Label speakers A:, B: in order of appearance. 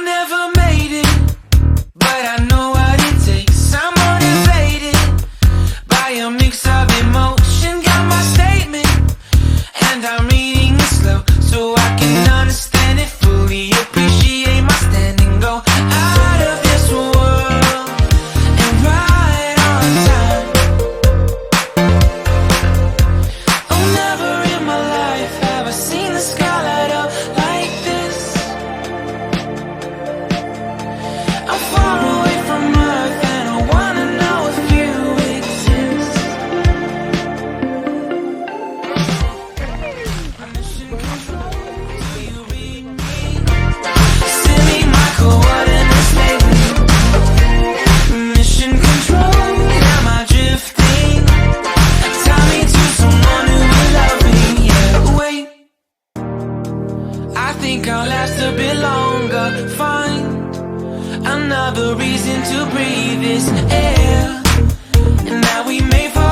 A: never made it, but I know what it takes. I'm motivated by a mix of emotion. Got my statement, and I'm reading it slow so I can understand it fully. Appreciate my standing, go out of this world and right on time. Oh, never in my life have I seen the sky light up like this. I'm far away from Earth and I wanna know if you exist. I'm mission control, do you read me? Send me my coordinates lately. Mission control, am I drifting? Tie me to someone who will love me, yeah. Wait, I think I'll last a bit longer. Find another reason to breathe this air, and now we may fall